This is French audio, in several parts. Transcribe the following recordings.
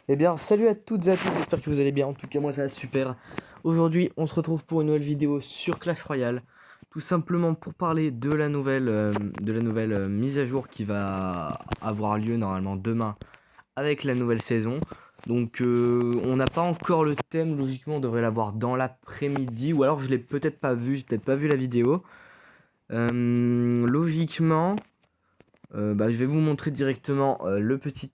Eh bien, salut à toutes et à tous, j'espère que vous allez bien. En tout cas, moi ça va super. Aujourd'hui, on se retrouve pour une nouvelle vidéo sur Clash Royale. Tout simplement pour parler de la nouvelle mise à jour qui va avoir lieu normalement demain avec la nouvelle saison. Donc, on n'a pas encore le thème. Logiquement, on devrait l'avoir dans l'après-midi. Ou alors, je l'ai peut-être pas vu, j'ai peut-être pas vu la vidéo. Logiquement. Je vais vous montrer directement le petit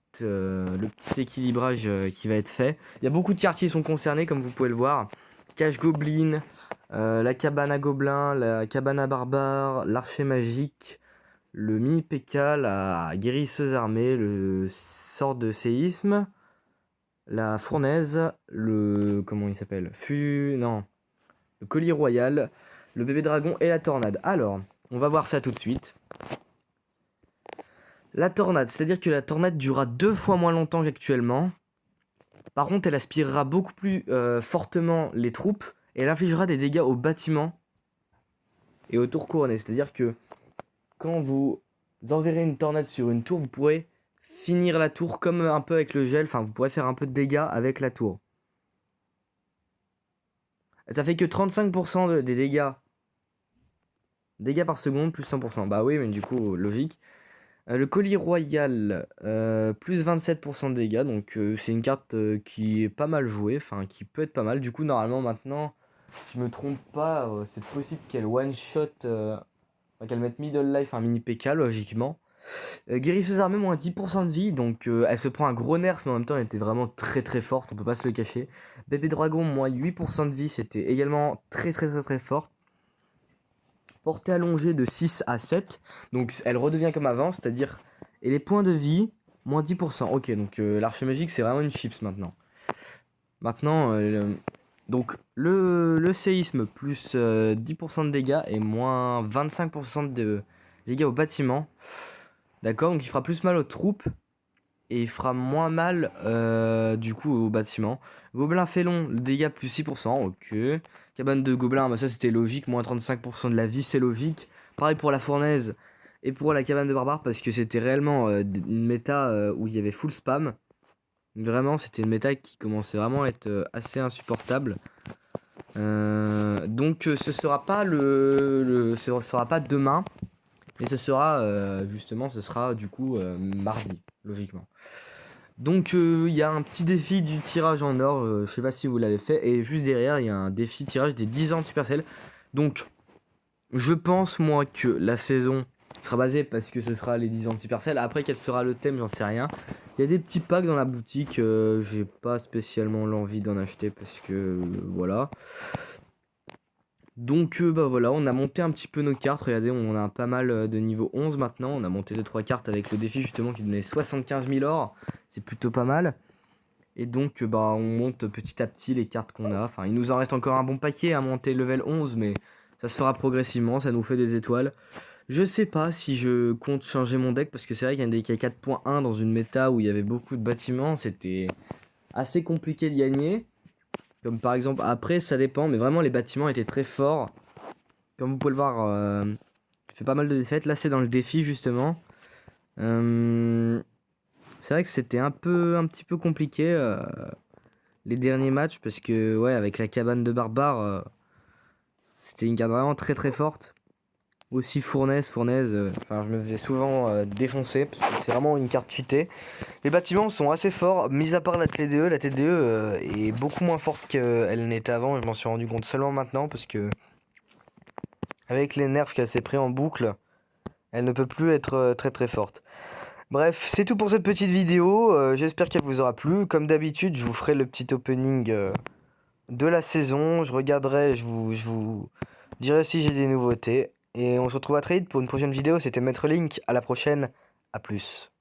équilibrage qui va être fait. Il y a beaucoup de quartiers qui sont concernés, comme vous pouvez le voir. Cache Goblin, la cabane à gobelins, la cabane à barbares, l'archer magique, le mini PK, la guérisseuse armée, le sort de séisme, la fournaise, le... comment il s'appelle? Non, le colis royal, le bébé dragon et la tornade. Alors, on va voir ça tout de suite. La tornade, c'est-à-dire que la tornade durera 2 fois moins longtemps qu'actuellement. Par contre, elle aspirera beaucoup plus fortement les troupes et elle infligera des dégâts aux bâtiments et aux tours couronnées. C'est-à-dire que quand vous enverrez une tornade sur une tour, vous pourrez finir la tour comme un peu avec le gel. Enfin, vous pourrez faire un peu de dégâts avec la tour. Ça fait que 35% des dégâts par seconde plus 100%. Bah oui, mais du coup, logique. Le colis royal, plus 27% de dégâts, donc c'est une carte qui est pas mal jouée, enfin qui peut être pas mal. Du coup, normalement, maintenant, si je me trompe pas, c'est possible qu'elle one-shot, qu'elle mette middle life, un mini PK, logiquement. Guérisseuse armée, moins 10% de vie, donc elle se prend un gros nerf, mais en même temps, elle était vraiment très très forte, on peut pas se le cacher. Bébé dragon, moins 8% de vie, c'était également très très très très fort. Portée allongée de 6 à 7. Donc elle redevient comme avant, c'est-à-dire... Et les points de vie, moins 10%. Ok, donc l'archer magique, c'est vraiment une chips maintenant. Maintenant, donc le séisme, plus 10% de dégâts et moins 25% de dégâts au bâtiment. D'accord, donc il fera plus mal aux troupes. Et il fera moins mal du coup au bâtiment. Gobelin félon, le dégât plus 6%, ok. Cabane de gobelins, bah ça c'était logique, moins 35% de la vie, c'est logique. Pareil pour la fournaise et pour la cabane de barbares, parce que c'était réellement une méta où il y avait full spam. Vraiment, c'était une méta qui commençait vraiment à être assez insupportable. Donc ce sera pas ce sera pas demain, mais ce sera justement, ce sera du coup mardi, logiquement. Donc il y a un petit défi du tirage en or, je sais pas si vous l'avez fait, et juste derrière il y a un défi tirage des 10 ans de Supercell. Donc je pense moi que la saison sera basée parce que ce sera les 10 ans de Supercell. Après quel sera le thème, j'en sais rien. Il y a des petits packs dans la boutique, j'ai pas spécialement l'envie d'en acheter parce que voilà. Donc bah voilà, on a monté un petit peu nos cartes, regardez, on a pas mal de niveau 11 maintenant, on a monté 2-3 cartes avec le défi justement qui donnait 75 000 or, c'est plutôt pas mal. Et donc bah on monte petit à petit les cartes qu'on a, enfin il nous en reste encore un bon paquet à monter level 11, mais ça se fera progressivement, ça nous fait des étoiles. Je sais pas si je compte changer mon deck, parce que c'est vrai qu'il y a un deck à 4.1 dans une méta où il y avait beaucoup de bâtiments, c'était assez compliqué de gagner. Comme par exemple, après ça dépend, mais vraiment les bâtiments étaient très forts. Comme vous pouvez le voir, j'ai fait pas mal de défaites. Là c'est dans le défi justement. C'est vrai que c'était un petit peu compliqué les derniers matchs, parce que ouais, avec la cabane de barbares, c'était une carte vraiment très très forte. Aussi fournaise, enfin je me faisais souvent défoncer parce que c'est vraiment une carte cheatée. Les bâtiments sont assez forts, mis à part la TDE. La TDE est beaucoup moins forte qu'elle n'était avant. Je m'en suis rendu compte seulement maintenant parce que avec les nerfs qu'elle s'est pris en boucle, elle ne peut plus être très très forte. Bref, c'est tout pour cette petite vidéo. J'espère qu'elle vous aura plu. Comme d'habitude, je vous ferai le petit opening de la saison. Je regarderai, je vous dirai si j'ai des nouveautés. Et on se retrouve à très vite pour une prochaine vidéo. C'était Maître Link. À la prochaine. À plus.